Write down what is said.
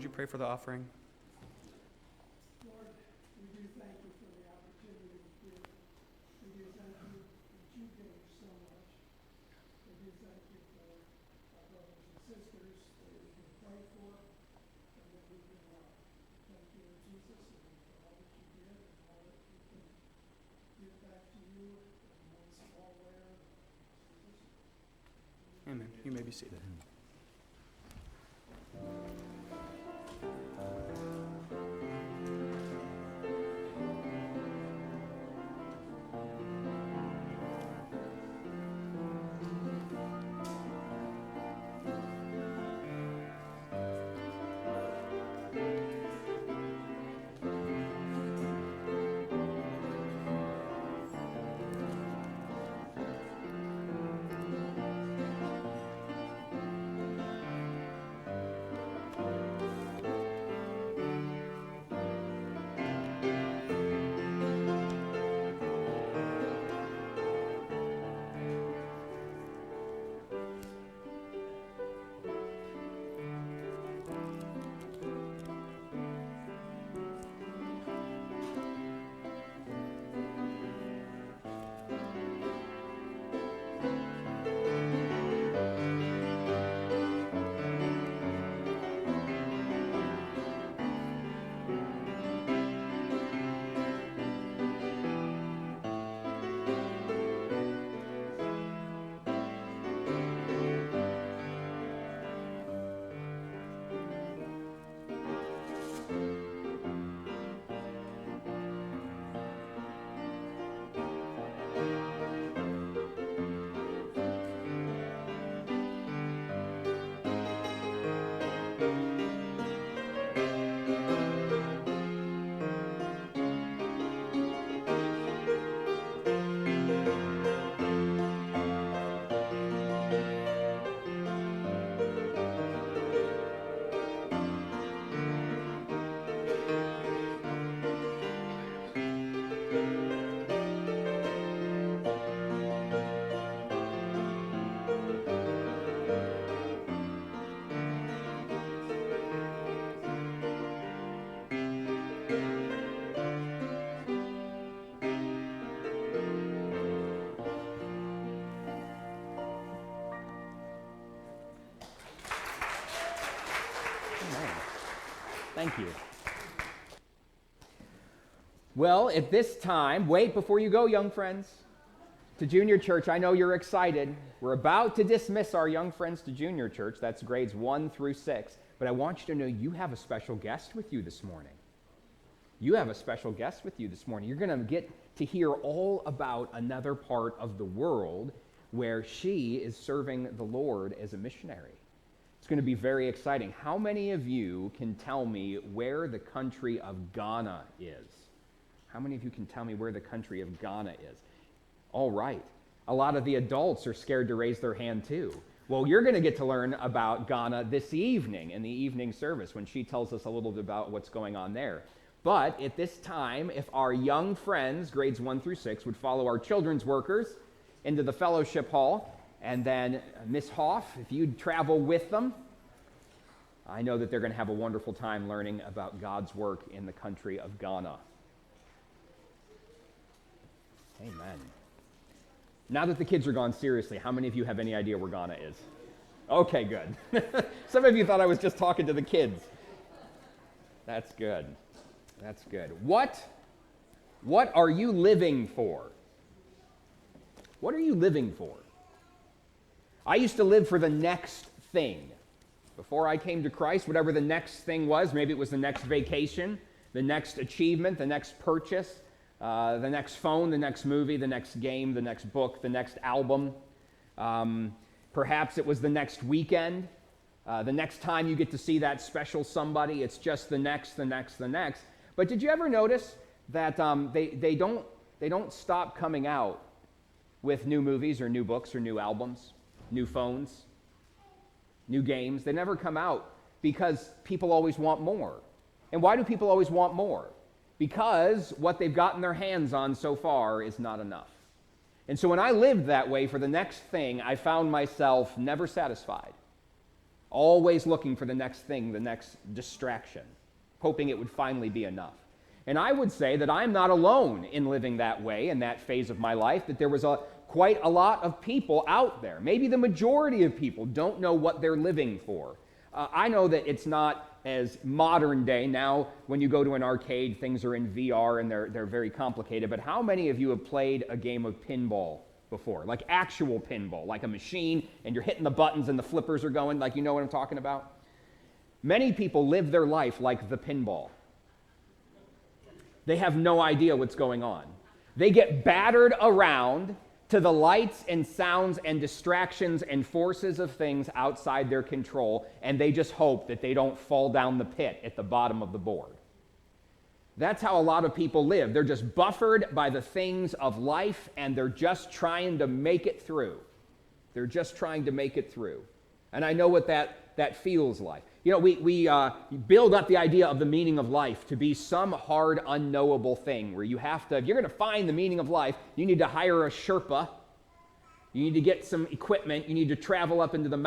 you pray for the offering? Lord, we do thank you for the opportunity to give. We do thank you that you gave so much. We do thank you for our brothers and sisters that we can pray for and that we can thank you, Jesus, and for all that you did and all that we can give back to you in one small way or another. Jesus. Amen. You may be seated. Thank you. Well, at this time, wait before you go, young friends, to junior church. I know you're excited. We're about to dismiss our young friends to junior church. That's grades 1 through 6. But I want you to know you have a special guest with you this morning. You have a special guest with you this morning. You're going to get to hear all about another part of the world where she is serving the Lord as a missionary. It's going to be very exciting. How many of you can tell me where the country of Ghana is? How many of you can tell me where the country of Ghana is? All right. A lot of the adults are scared to raise their hand too. Well, you're going to get to learn about Ghana this evening in the evening service when she tells us a little bit about what's going on there. But at this time, if our young friends, grades 1 through 6, would follow our children's workers into the fellowship hall, and then Miss Hoff, if you'd travel with them, I know that they're going to have a wonderful time learning about God's work in the country of Ghana. Amen. Now that the kids are gone, seriously, how many of you have any idea where Ghana is? Okay, good. Some of you thought I was just talking to the kids. That's good. That's good. What are you living for? What are you living for? I used to live for the next thing. Before I came to Christ, whatever the next thing was, maybe it was the next vacation, the next achievement, the next purchase, the next phone, the next movie, the next game, the next book, the next album. Perhaps it was the next weekend, the next time you get to see that special somebody. It's just the next, the next, the next. But did you ever notice that they don't stop coming out with new movies or new books or new albums, new phones, new games? They never come out because people always want more. And why do people always want more? Because what they've gotten their hands on so far is not enough. And so when I lived that way for the next thing, I found myself never satisfied. always looking for the next thing, the next distraction, hoping it would finally be enough. And I would say that I'm not alone in living that way in that phase of my life, that there was quite a lot of people out there. Maybe the majority of people don't know what they're living for. I know that it's not as modern day. Now, when you go to an arcade, things are in VR and they're very complicated. But how many of you have played a game of pinball before? Like actual pinball, like a machine, and you're hitting the buttons and the flippers are going, like you know what I'm talking about? Many people live their life like the pinball. They have no idea what's going on. They get battered around to the lights and sounds and distractions and forces of things outside their control, and they just hope that they don't fall down the pit at the bottom of the board. That's how a lot of people live. They're just buffered by the things of life, and they're just trying to make it through. They're just trying to make it through. And I know what that feels like. You know, we build up the idea of the meaning of life to be some hard, unknowable thing where you have to, if you're going to find the meaning of life, you need to hire a Sherpa, you need to get some equipment, you need to travel up into the mountains.